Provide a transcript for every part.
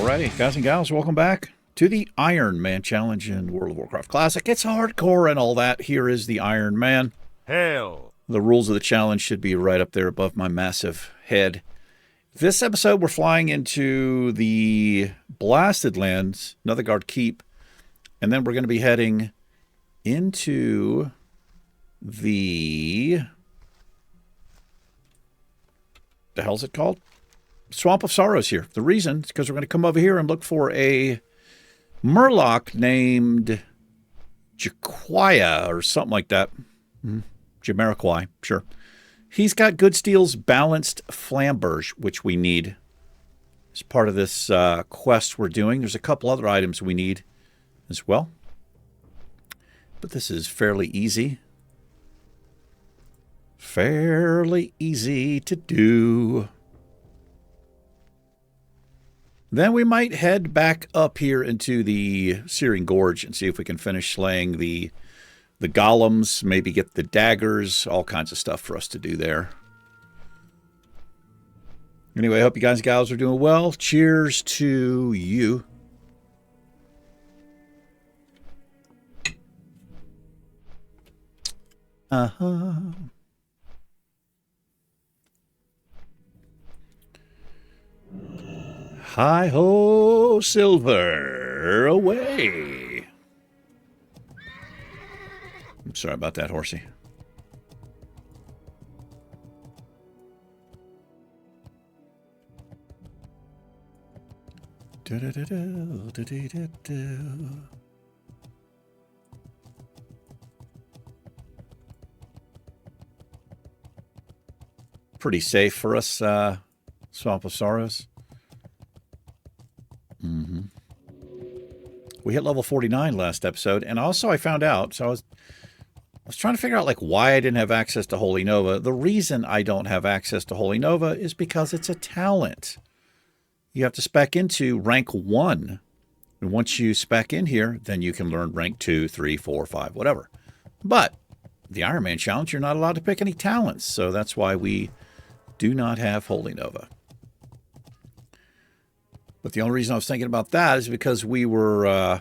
Alrighty, guys and gals, welcome back to the Iron Man Challenge in World of Warcraft Classic. It's hardcore and all that. Here is the Iron Man. Hail! The rules of the challenge should be right up there above my massive head. This episode, we're flying into the Blasted Lands, Nothingard Keep, and then we're going to be heading into the hell's it called? Swamp of Sorrows here. The reason is because we're going to come over here and look for a murloc named Jaquia or something like that. Jamiroquai, sure. He's got Good Steel's Balanced Flamberge, which we need as part of this quest we're doing. There's a couple other items we need as well. But this is fairly easy. Fairly easy to do. Then we might head back up here into the Searing Gorge and see if we can finish slaying the golems, maybe get the daggers, all kinds of stuff for us to do there. Anyway, I hope you guys and gals are doing well. Cheers to you. Hi-ho, silver, away. I'm sorry about that, horsey. Pretty safe for us, Swamp of Sorrows. We hit level 49 last episode, and also I found out, so I was trying to figure out like why I didn't have access to Holy Nova. The reason I don't have access to Holy Nova is because it's a talent. You have to spec into rank 1. And once you spec in here, then you can learn rank 2, 3, 4, 5, whatever. But the Iron Man Challenge, you're not allowed to pick any talents, so that's why we do not have Holy Nova. But the only reason I was thinking about that is because we were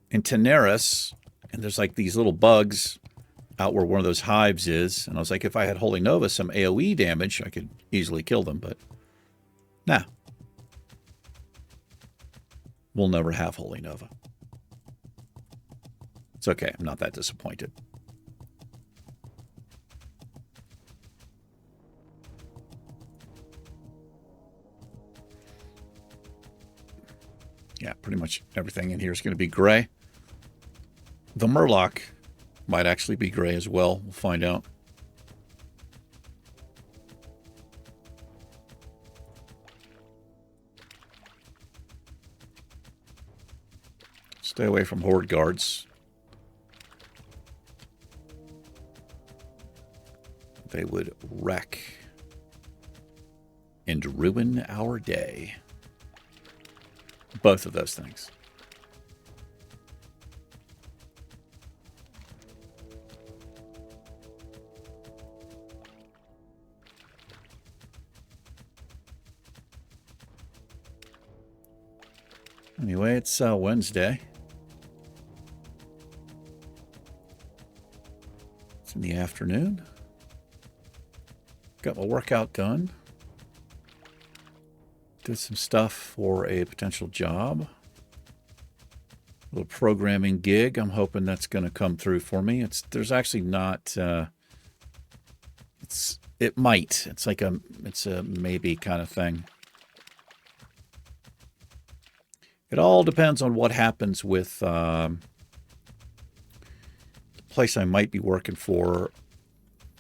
in Teneris, and there's like these little bugs out where one of those hives is. And I was like, if I had Holy Nova, some AoE damage, I could easily kill them. But nah. We'll never have Holy Nova. It's okay. I'm not that disappointed. Yeah, pretty much everything in here is going to be gray. The murloc might actually be gray as well. We'll find out. Stay away from horde guards. They would wreck and ruin our day. Both of those things. Anyway, it's Wednesday. It's in the afternoon. Got my workout done. Did some stuff for a potential job. A little programming gig. I'm hoping that's going to come through for me. There's actually not. It might. It's a maybe kind of thing. It all depends on what happens with the place I might be working for.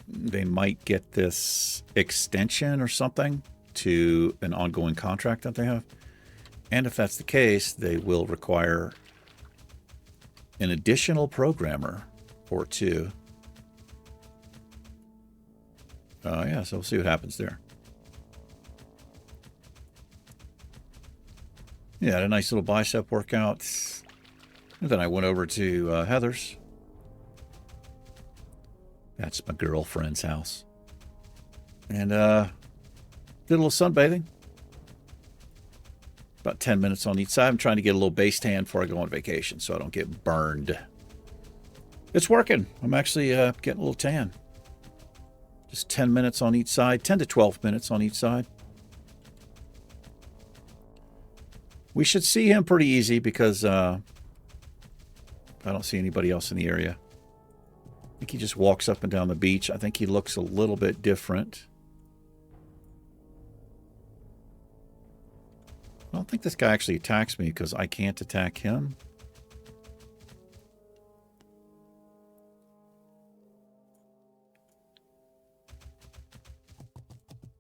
They might get this extension or something to an ongoing contract that they have. And if that's the case, they will require an additional programmer or two. Yeah, so we'll see what happens there. Yeah, had a nice little bicep workout. And then I went over to Heather's. That's my girlfriend's house. And did a little sunbathing. About 10 minutes on each side. I'm trying to get a little base tan before I go on vacation so I don't get burned. It's working. I'm actually getting a little tan. Just 10 minutes on each side. 10 to 12 minutes on each side. We should see him pretty easy because I don't see anybody else in the area. I think he just walks up and down the beach. I think he looks a little bit different. I don't think this guy actually attacks me because I can't attack him.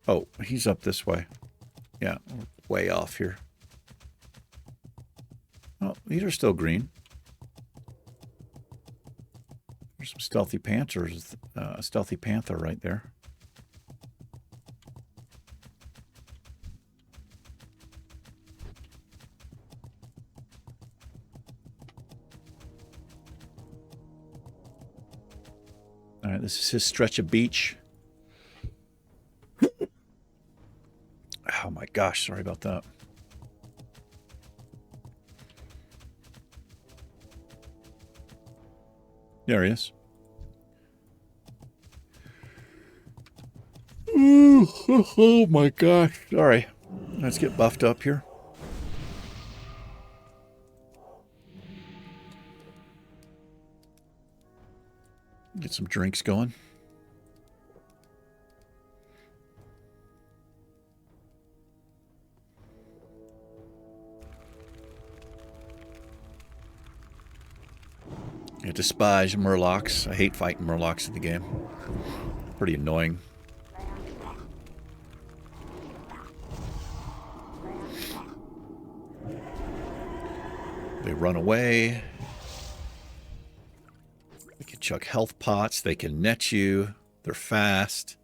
Oh, he's up this way. Yeah, way off here. Oh, these are still green. There's some stealthy panthers, a stealthy panther right there. All right, this is his stretch of beach. Oh my gosh, sorry about that. There he is. Oh my gosh, sorry. Let's get buffed up here. Get some drinks going. I despise murlocs. I hate fighting murlocs in the game. Pretty annoying. They run away. They can chuck health pots. They can net you. They're fast.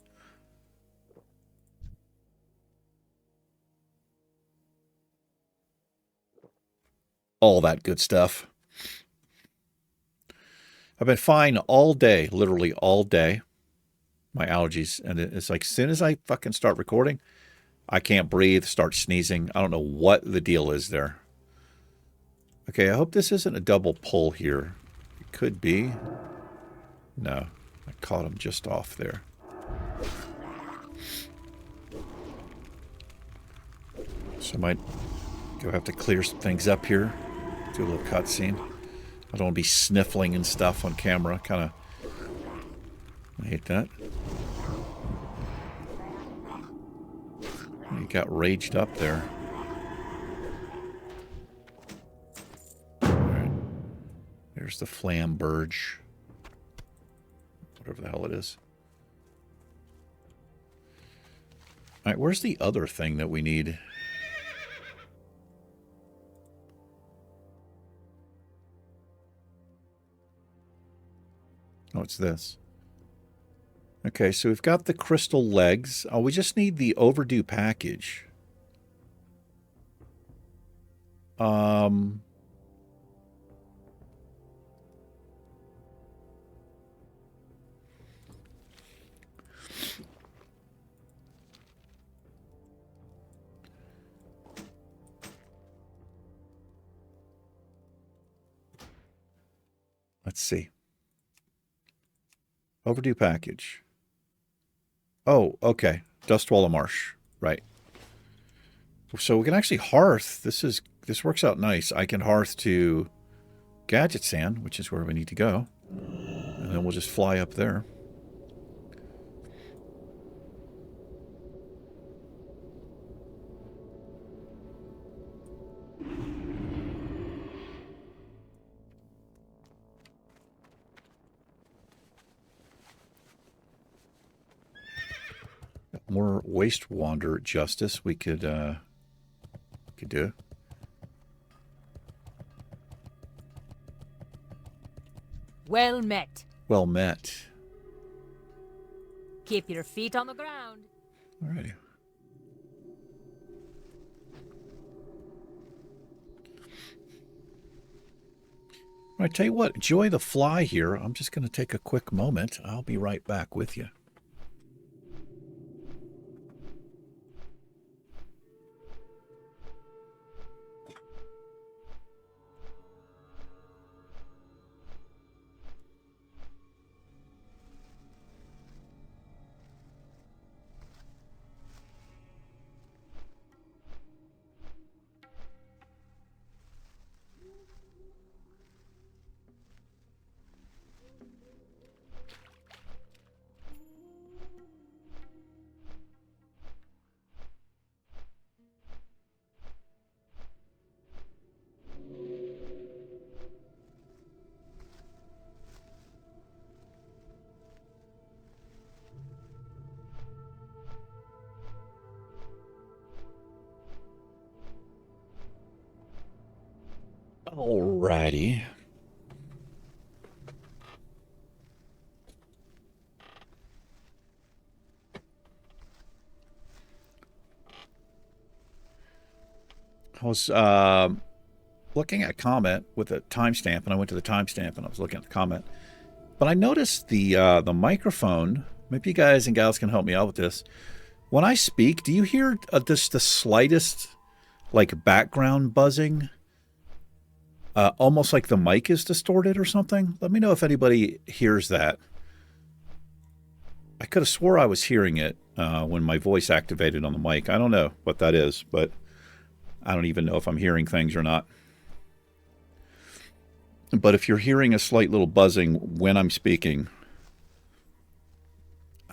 All that good stuff. I've been fine all day, literally all day. My allergies. And it's like as soon as I fucking start recording, I can't breathe, start sneezing. I don't know what the deal is there. Okay, I hope this isn't a double pull here. It could be. No, I caught him just off there. So I might go have to clear some things up here. Do a little cutscene. I don't want to be sniffling and stuff on camera. Kind of, I hate that. He got raged up there. All right. There's the flamberge. Whatever the hell it is. All right, where's the other thing that we need? Oh, it's this. Okay, so we've got the crystal legs. Oh, we just need the overdue package. Let's see. Overdue package. Oh, okay. Dustwallow Marsh. Right. So we can actually hearth. This works out nice. I can hearth to Gadget Sand, which is where we need to go. And then we'll just fly up there. More Waste Wander justice we could do. Well met. Well met. Keep your feet on the ground. Alrighty. I tell you what, enjoy the fly here. I'm just going to take a quick moment. I'll be right back with you. Alrighty. I was looking at a comment with a timestamp, and I went to the timestamp and I was looking at the comment. But I noticed the microphone. Maybe you guys and gals can help me out with this. When I speak, do you hear just the slightest, like, background buzzing? Almost like the mic is distorted or something? Let me know if anybody hears that. I could have swore I was hearing it when my voice activated on the mic. I don't know what that is, but I don't even know if I'm hearing things or not. But if you're hearing a slight little buzzing when I'm speaking,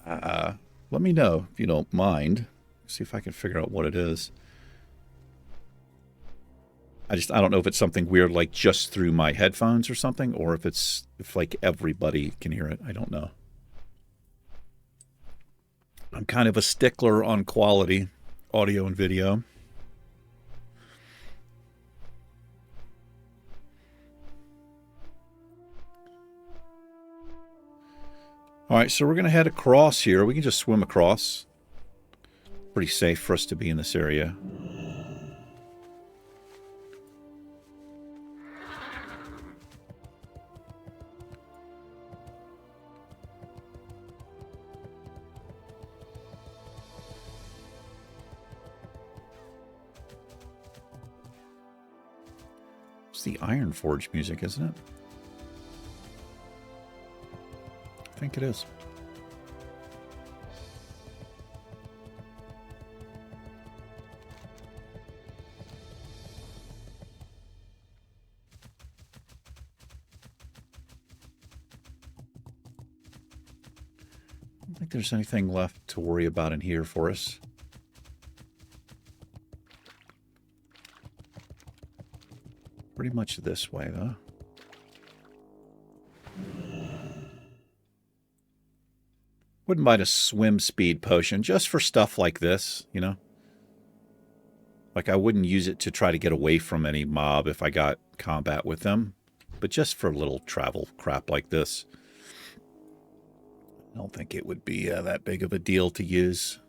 let me know if you don't mind. See if I can figure out what it is. I don't know if it's something weird like just through my headphones or something, or if like everybody can hear it. I don't know. I'm kind of a stickler on quality, audio and video. All right, so we're going to head across here. We can just swim across. Pretty safe for us to be in this area. It's the Iron Forge music, isn't it? I think it is. I don't think there's anything left to worry about in here for us. Pretty much this way, though. Wouldn't mind a swim speed potion just for stuff like this, you know? Like, I wouldn't use it to try to get away from any mob if I got combat with them, but just for little travel crap like this. I don't think it would be that big of a deal to use.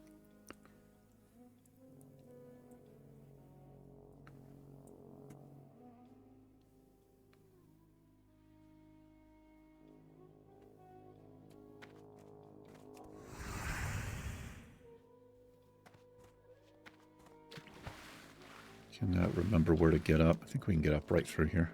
Cannot remember where to get up. I think we can get up right through here.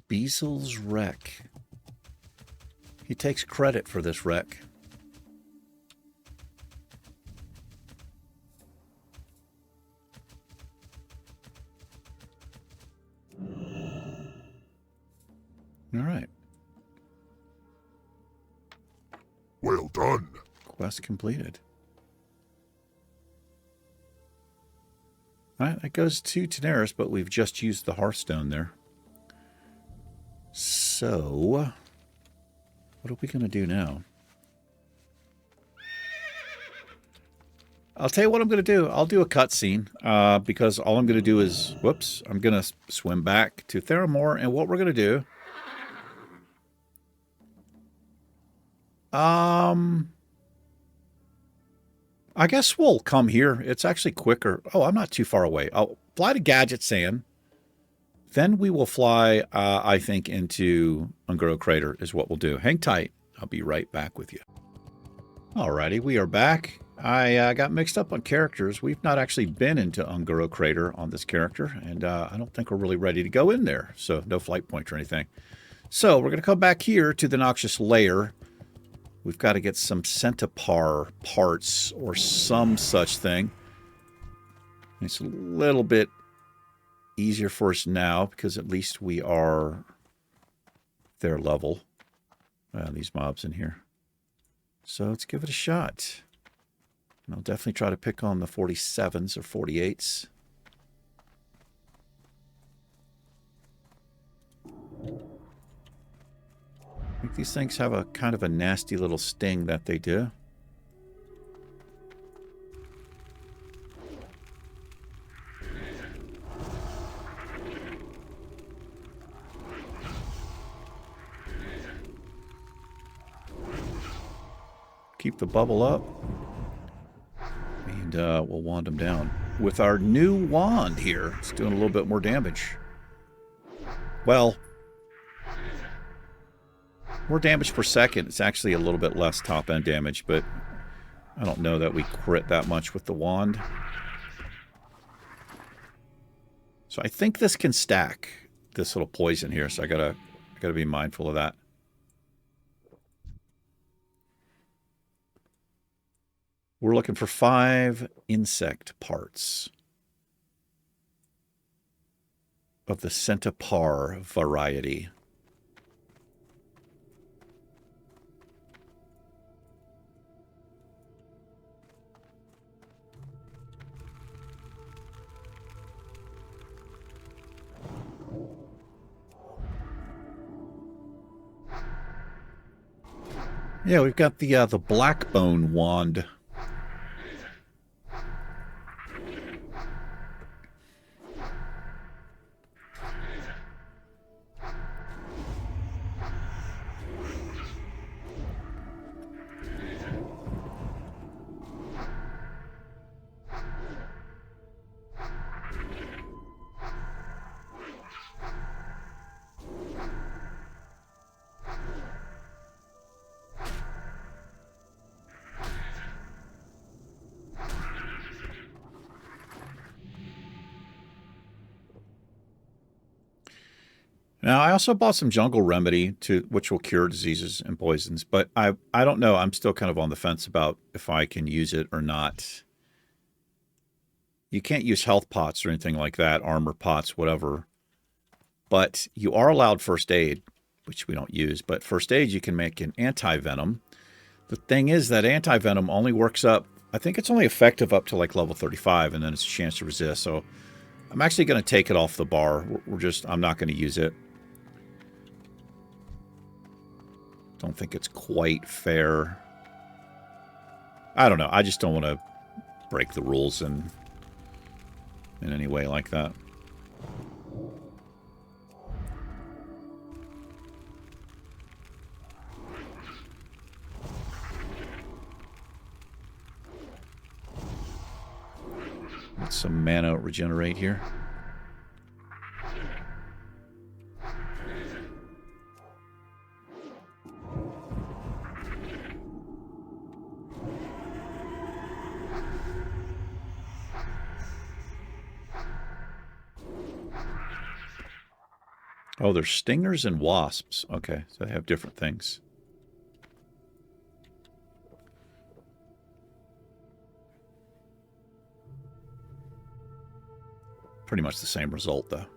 Beasel's wreck. He takes credit for this wreck. All right. Well done. Quest completed. All right, that goes to Daenerys, but we've just used the Hearthstone there. So, what are we going to do now? I'll tell you what I'm going to do. I'll do a cutscene because all I'm going to do is, whoops, I'm going to swim back to Theramore, and what we're going to do, I guess we'll come here. It's actually quicker. Oh, I'm not too far away. I'll fly to Gadget Sand. Then we will fly, I think, into Ungoro Crater is what we'll do. Hang tight. I'll be right back with you. Alrighty, we are back. I got mixed up on characters. We've not actually been into Ungoro Crater on this character, and I don't think we're really ready to go in there. So no flight point or anything. So we're going to come back here to the Noxious Lair. We've got to get some Centaur parts or some such thing. It's a little bit easier for us now because at least we are their level. These mobs in here. So let's give it a shot. And I'll definitely try to pick on the 47s or 48s. I think these things have a kind of a nasty little sting that they do. Keep the bubble up. And we'll wand them down. With our new wand here, it's doing a little bit more damage. Well, more damage per second. It's actually a little bit less top-end damage, but I don't know that we crit that much with the wand. So I think this can stack, this little poison here, so I gotta be mindful of that. We're looking for 5 insect parts of the centipar variety. Yeah, we've got the Blackbone wand. Now, I also bought some jungle remedy which will cure diseases and poisons, but I don't know. I'm still kind of on the fence about if I can use it or not. You can't use health pots or anything like that, armor pots, whatever. But you are allowed first aid, which we don't use. But first aid, you can make an anti-venom. The thing is that anti-venom only works up, I think it's only effective up to like level 35, and then it's a chance to resist. So I'm actually going to take it off the bar. I'm not going to use it. Don't think it's quite fair. I don't know. I just don't want to break the rules in any way like that. Let some mana regenerate here. Oh, there's stingers and wasps. Okay, so they have different things. Pretty much the same result, though.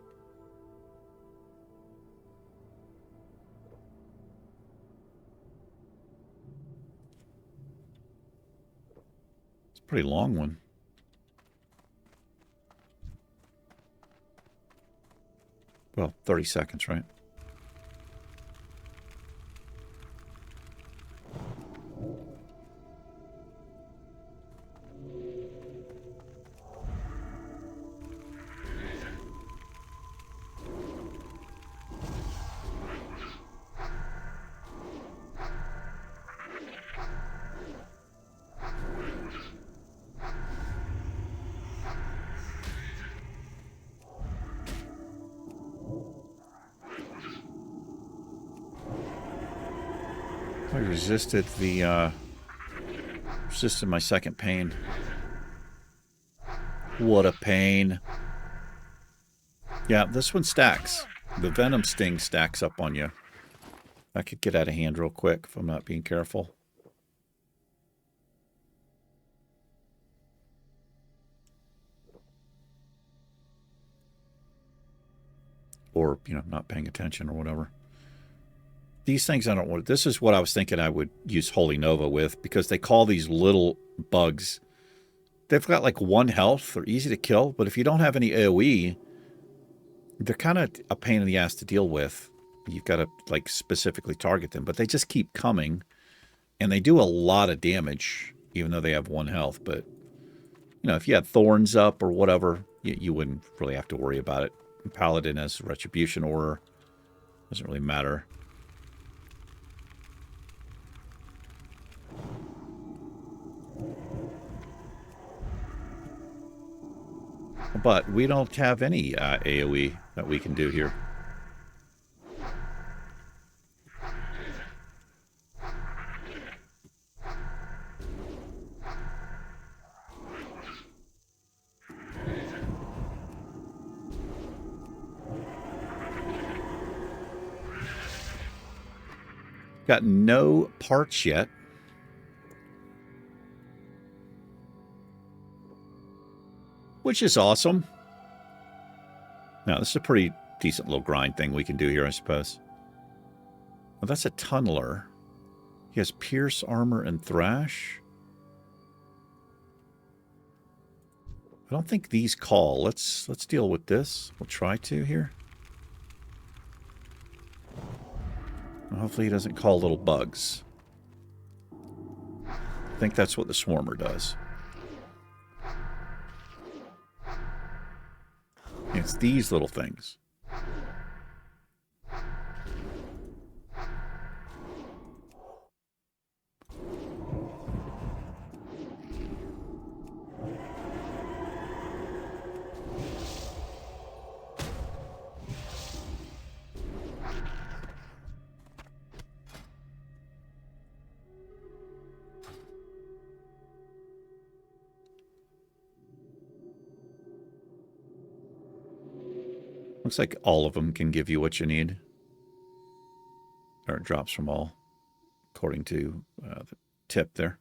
It's a pretty long one. Well, 30 seconds, right? I resisted my second pain. What a pain. Yeah, this one stacks. The venom sting stacks up on you. That could get out of hand real quick if I'm not being careful. Or, not paying attention or whatever. These things I don't want. This is what I was thinking I would use Holy Nova with, because they call these little bugs. They've got like 1 health. They're easy to kill, but if you don't have any AoE, they're kind of a pain in the ass to deal with. You've got to like specifically target them, but they just keep coming, and they do a lot of damage, even though they have 1 health. But you know, if you had thorns up or whatever, you wouldn't really have to worry about it. Paladin has Retribution Aura. Doesn't really matter. But we don't have any AoE that we can do here. Got no parts yet. Which is awesome. Now, this is a pretty decent little grind thing we can do here, I suppose. Well, that's a tunneler. He has Pierce, Armor, and Thrash. I don't think these call. Let's deal with this. We'll try to here. Hopefully he doesn't call little bugs. I think that's what the Swarmer does. It's these little things. Looks like all of them can give you what you need. Or it drops from all, according to the tip there.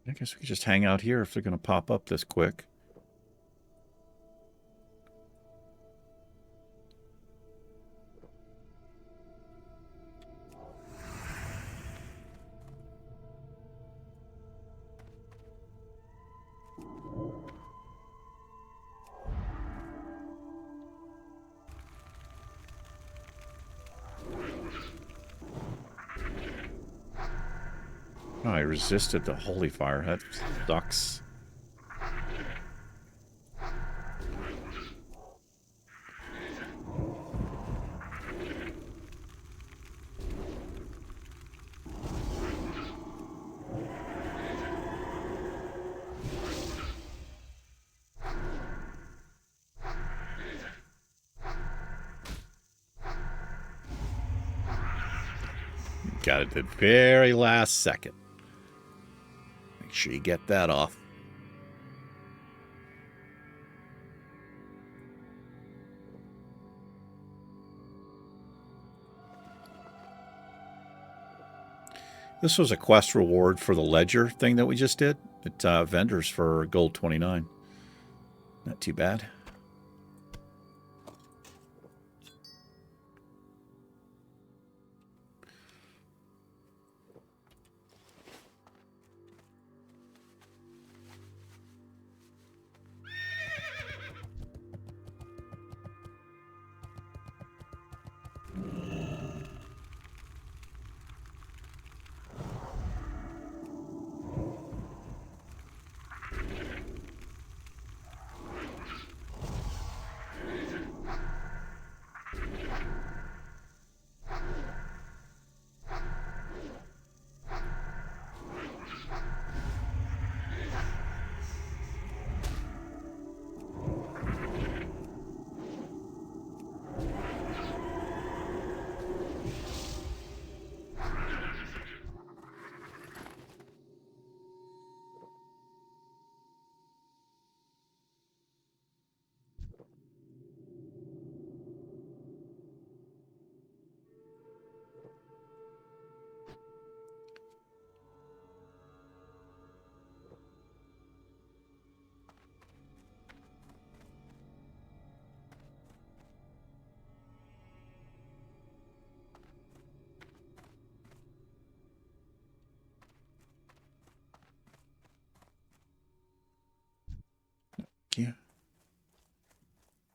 I guess we could just hang out here if they're going to pop up this quick. Oh, I resisted the holy fire. That sucks. Got it at the very last second. Make sure you get that off. This was a quest reward for the ledger thing that we just did. It vendors for gold 29. Not too bad.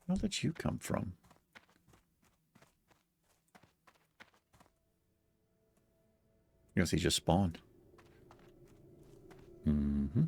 Where did you come from? I guess he just spawned. Mm-hmm.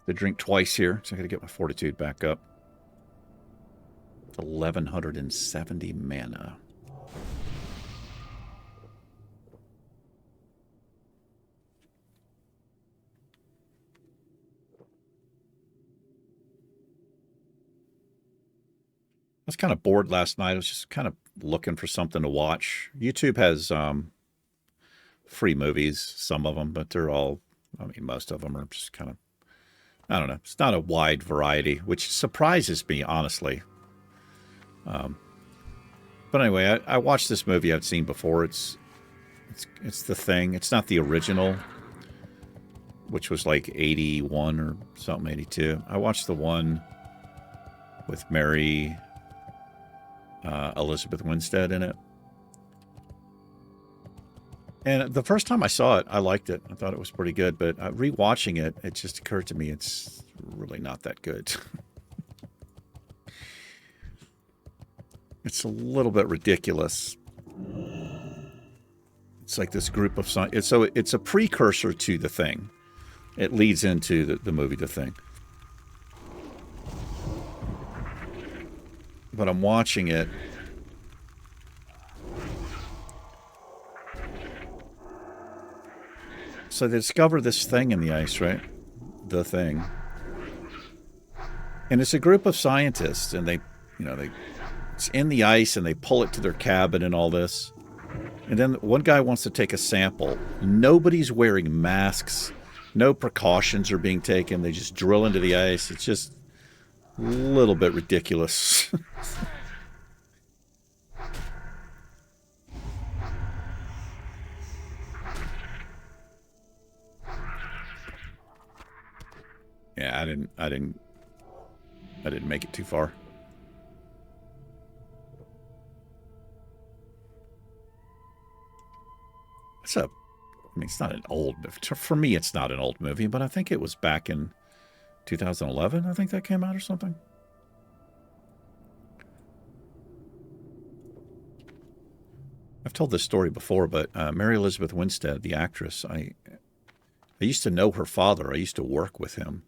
To drink twice here, so I gotta get my fortitude back up. 1170 mana. I was kind of bored last night. I was just kind of looking for something to watch. YouTube has free movies, some of them, but they're all, I mean, most of them are just kind of, I don't know. It's not a wide variety, which surprises me, honestly. But anyway, I watched this movie I've seen before. It's The Thing. It's not the original, which was like 81 or something, 82. I watched the one with Mary Elizabeth Winstead in it. And the first time I saw it, I liked it. I thought it was pretty good. But rewatching it, it just occurred to me it's really not that good. It's a little bit ridiculous. It's like this group of... So it's a precursor to The Thing. It leads into the movie The Thing. But I'm watching it. So they discover this thing in the ice, right? The Thing. And it's a group of scientists, and it's in the ice, and they pull it to their cabin and all this. And then one guy wants to take a sample. Nobody's wearing masks. No precautions are being taken. They just drill into the ice. It's just a little bit ridiculous. Yeah, I didn't make it too far. I mean, it's not an old movie. For me, it's not an old movie, but I think it was back in 2011, I think that came out or something. I've told this story before, but Mary Elizabeth Winstead, the actress, I used to know her father. I used to work with him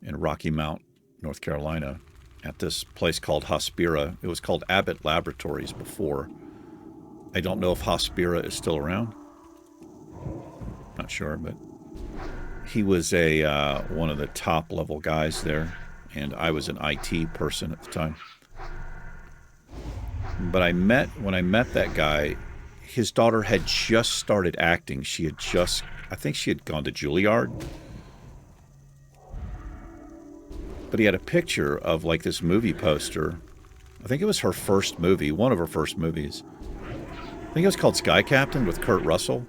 in Rocky Mount, North Carolina, at this place called Hospira. It was called Abbott Laboratories before. I don't know if Hospira is still around. Not sure, but he was one of the top level guys there, and I was an IT person at the time. But when I met that guy, his daughter had just started acting. I think she had gone to Juilliard. But he had a picture of like this movie poster. I think it was her first movie, one of her first movies. I think it was called Sky Captain with Kurt Russell.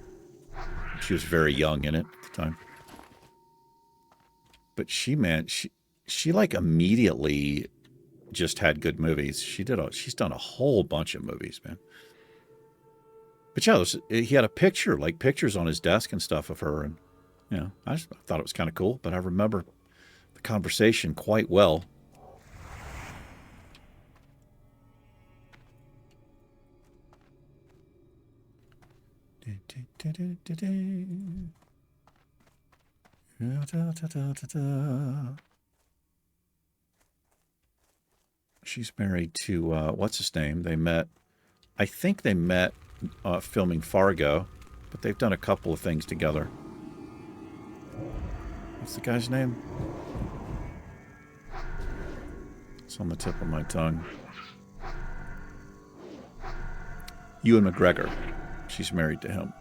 She was very young in it at the time. But she like immediately just had good movies. She's done a whole bunch of movies, man. But yeah, he had pictures on his desk and stuff of her, and I thought it was kind of cool. But I remember the conversation quite well. She's married to what's his name? I think they met filming Fargo, but they've done a couple of things together. What's the guy's name? It's on the tip of my tongue. Ewan McGregor. She's married to him.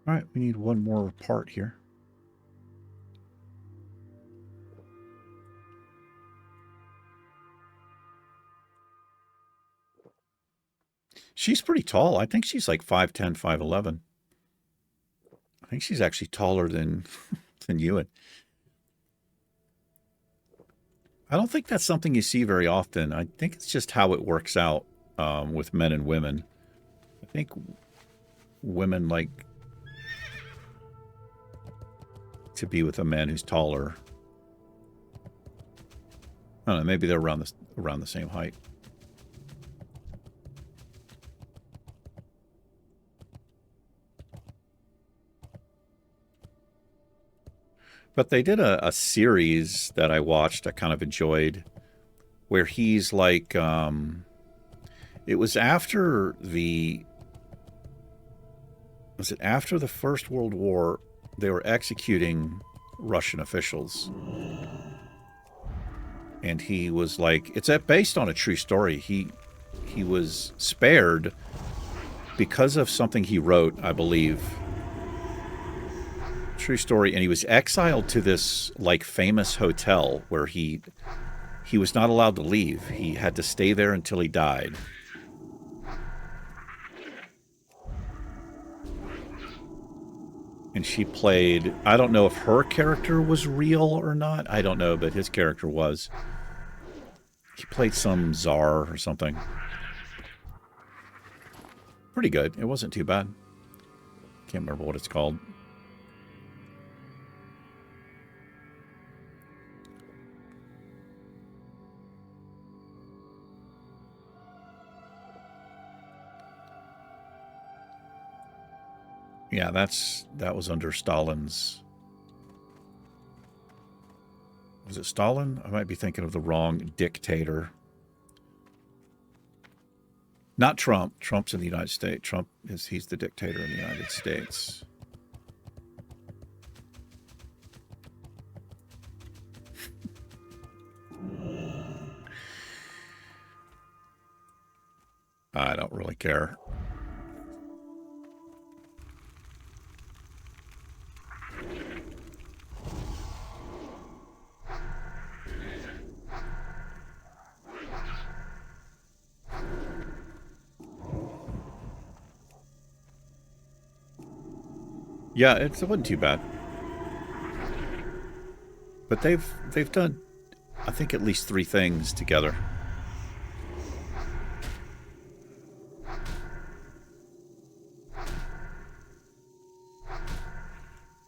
All right, we need one more part here. She's pretty tall. I think she's like 5'10", 5'11". I think she's actually taller than Ewan. I don't think that's something you see very often. I think it's just how it works out with men and women. I think women like to be with a man who's taller. I don't know. Maybe they're around the same height. But they did a series that I watched, I kind of enjoyed, where he's like, it was after the First World War, they were executing Russian officials. And he was like, it's based on a true story. He was spared because of something he wrote, I believe. True story. And he was exiled to this like famous hotel where he was not allowed to leave. He had to stay there until he died. And she played, I don't know if her character was real or not. I don't know, but his character was. He played some czar or something. Pretty good. It wasn't too bad. Can't remember what it's called. Yeah, that was under Stalin's. Was it Stalin? I might be thinking of the wrong dictator. Not Trump. Trump's in the United States. He's the dictator in the United States. I don't really care. Yeah, it wasn't too bad. But they've done, I think, at least 3 things together.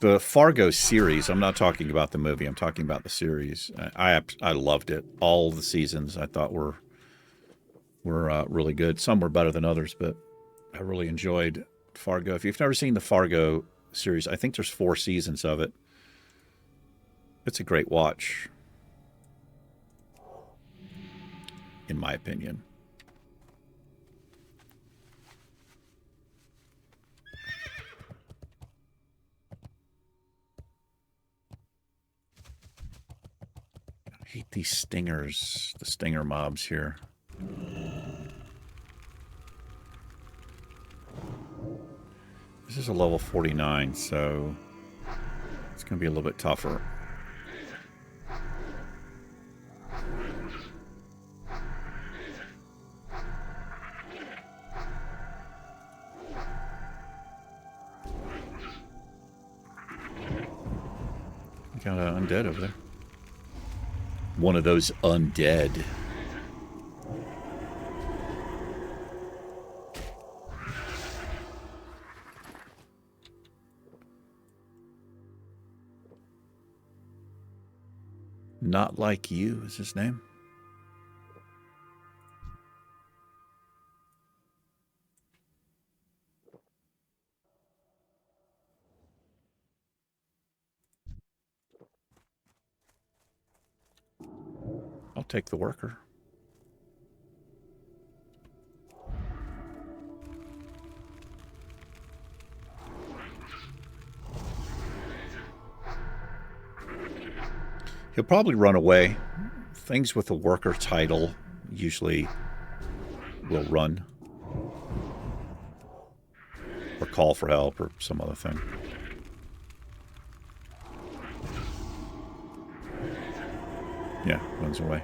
The Fargo series, I'm not talking about the movie, I'm talking about the series. I loved it. All the seasons I thought were really good. Some were better than others, but I really enjoyed Fargo. If you've never seen the Fargo series, I think there's 4 seasons of it. It's a great watch, in my opinion. I hate these stingers, the stinger mobs here. This is a level 49, so it's going to be a little bit tougher. Got an undead over there. One of those undead. Not Like You is his name. I'll take the worker. He'll probably run away. Things with a worker title usually will run. Or call for help or some other thing. Yeah, runs away.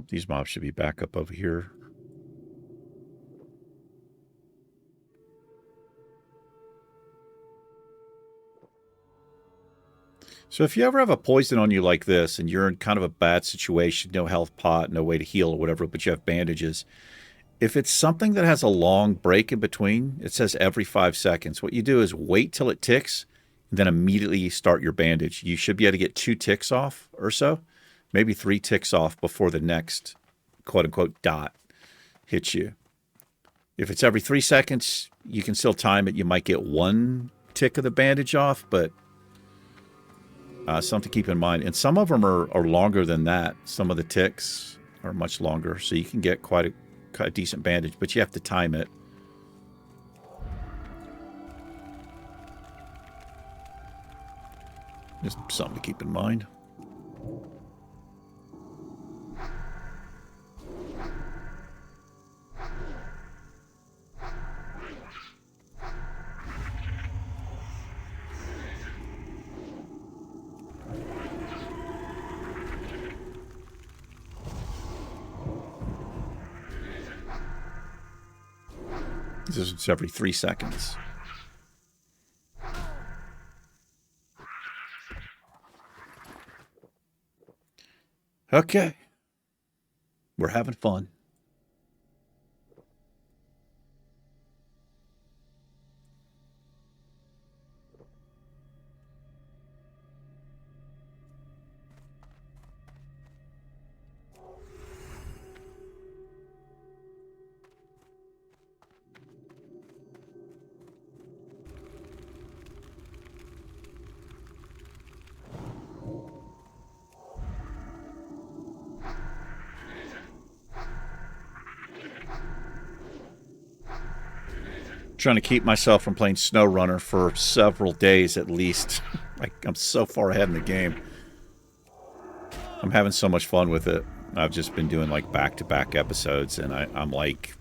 These mobs should be back up over here. So if you ever have a poison on you like this and you're in kind of a bad situation, no health pot, no way to heal or whatever, but you have bandages, if it's something that has a long break in between, it says every 5 seconds. What you do is wait till it ticks and then immediately start your bandage. You should be able to get 2 ticks off or so, maybe 3 ticks off before the next quote-unquote dot hits you. If it's every 3 seconds, you can still time it. You might get 1 tick of the bandage off, but something to keep in mind. And some of them are longer than that. Some of the ticks are much longer, so you can get quite a decent bandage, but you have to time it. Just something to keep in mind. This is every 3 seconds. Okay. We're having fun. Trying to keep myself from playing SnowRunner for several days at least. I'm so far ahead in the game. I'm having so much fun with it. I've just been doing like back-to-back episodes, and I'm like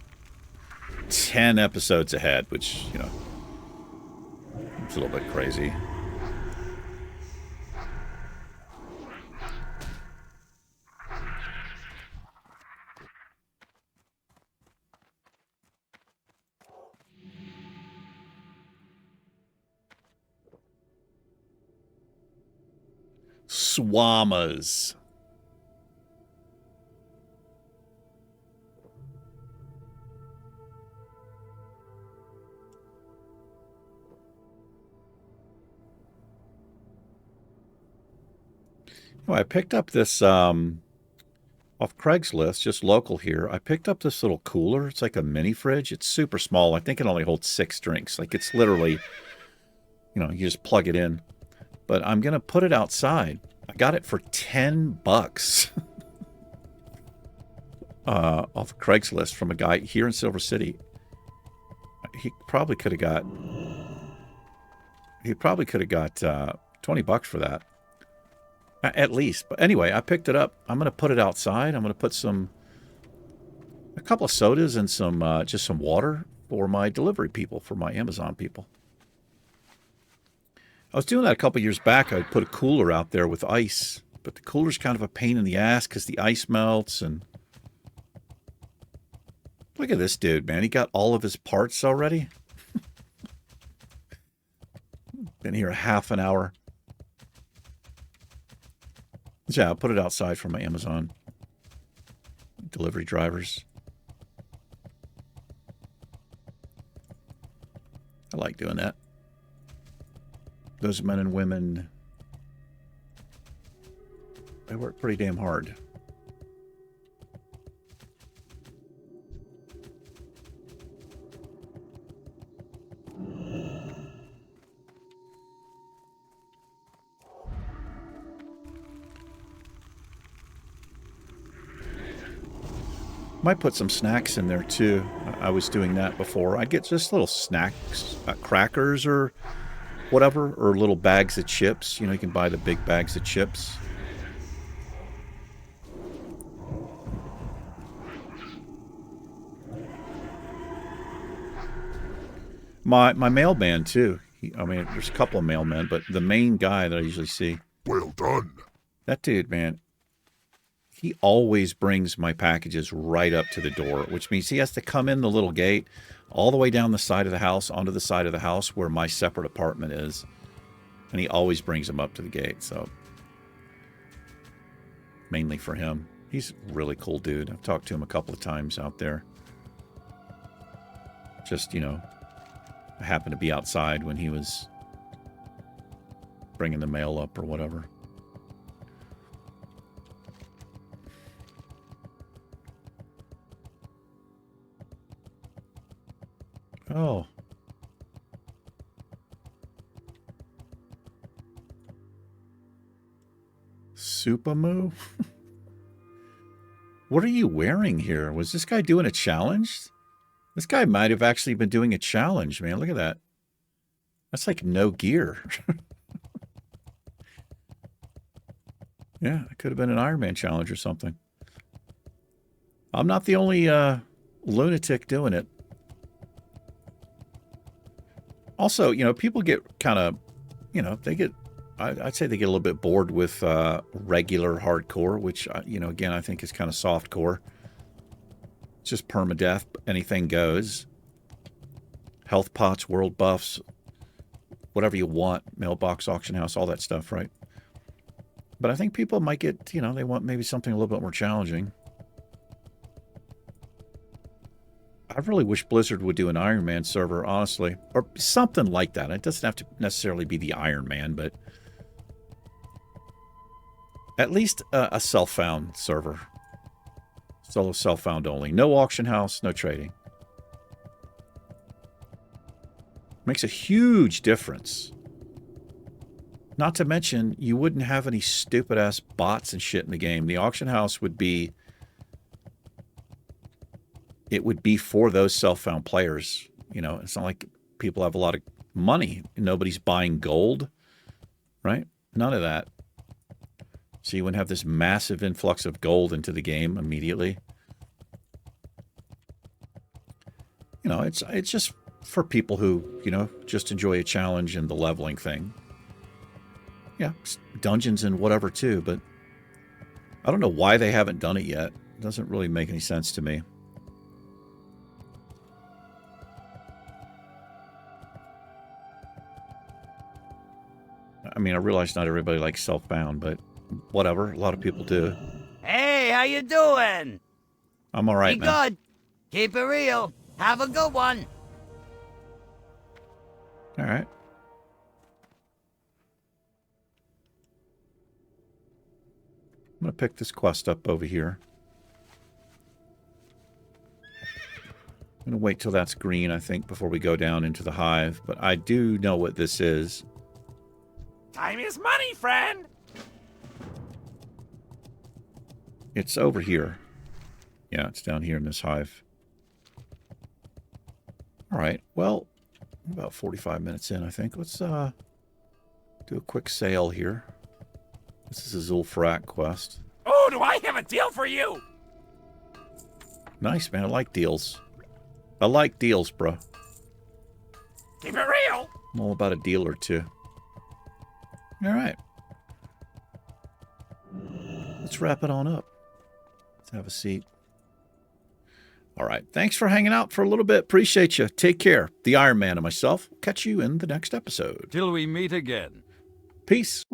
10 episodes ahead, which, you know, it's a little bit crazy. Swamas. I picked up this off Craigslist, just local here. I picked up this little cooler. It's like a mini fridge. It's super small. I think it only holds 6 drinks. Like, it's literally, you know, you just plug it in. But I'm going to put it outside. I got it for $10 off Craigslist from a guy here in Silver City. He probably could have got, He probably could have got $20 for that. At least. But anyway, I picked it up. I'm going to put it outside. I'm going to put a couple of sodas and just some water for my delivery people, for my Amazon people. I was doing that a couple years back. I put a cooler out there with ice, but the cooler's kind of a pain in the ass because the ice melts. And look at this dude, man. He got all of his parts already. Been here half an hour. Yeah, I'll put it outside for my Amazon delivery drivers. I like doing that. Those men and women, they work pretty damn hard. Might put some snacks in there too. I was doing that before. I'd get just little snacks, crackers or whatever, or little bags of chips. You know, you can buy the big bags of chips. My mailman too. I mean, there's a couple of mailmen, but the main guy that I usually see. Well done. That dude, man. He always brings my packages right up to the door, which means he has to come in the little gate all the way down the side of the house, onto the side of the house where my separate apartment is. And he always brings them up to the gate. So mainly for him. He's a really cool dude. I've talked to him a couple of times out there. Just, you know, I happened to be outside when he was bringing the mail up or whatever. Oh. Supamu? What are you wearing here? Was this guy doing a challenge? This guy might have actually been doing a challenge, man. Look at that. That's like no gear. Yeah, it could have been an Ironman challenge or something. I'm not the only lunatic doing it. Also, you know, people get kind of, you know, they get, I'd say they get a little bit bored with regular hardcore, which, you know, again, I think is kind of softcore. It's just permadeath, anything goes. Health pots, world buffs, whatever you want, mailbox, auction house, all that stuff, right? But I think people might get, you know, they want maybe something a little bit more challenging. I really wish Blizzard would do an Iron Man server, honestly. Or something like that. It doesn't have to necessarily be the Iron Man, but at least a self-found server. Solo self-found only. No auction house, no trading. Makes a huge difference. Not to mention, you wouldn't have any stupid-ass bots and shit in the game. The auction house would be... It would be for those self-found players. You know, it's not like people have a lot of money. Nobody's buying gold, right? None of that. So you wouldn't have this massive influx of gold into the game immediately. You know, it's just for people who, you know, just enjoy a challenge and the leveling thing. Yeah, dungeons and whatever too, but I don't know why they haven't done it yet. It doesn't really make any sense to me. I mean, I realize not everybody likes self-bound, but whatever. A lot of people do. Hey, how you doing? I'm all right, Be man. good. Keep it real. Have a good one. All right. I'm going to pick this quest up over here. I'm going to wait till that's green, I think, before we go down into the hive. But I do know what this is. Time is money, friend! It's over here. Yeah, it's down here in this hive. All right. Well, about 45 minutes in, I think. Let's Do a quick sale here. This is a Zul'Farrak quest. Oh, do I have a deal for you? Nice, man. I like deals. I like deals, bro. Keep it real. I'm all about a deal or two. All right. Let's wrap it on up. Let's have a seat. All right. Thanks for hanging out for a little bit. Appreciate you. Take care. The Iron Man and myself will catch you in the next episode. Till we meet again. Peace.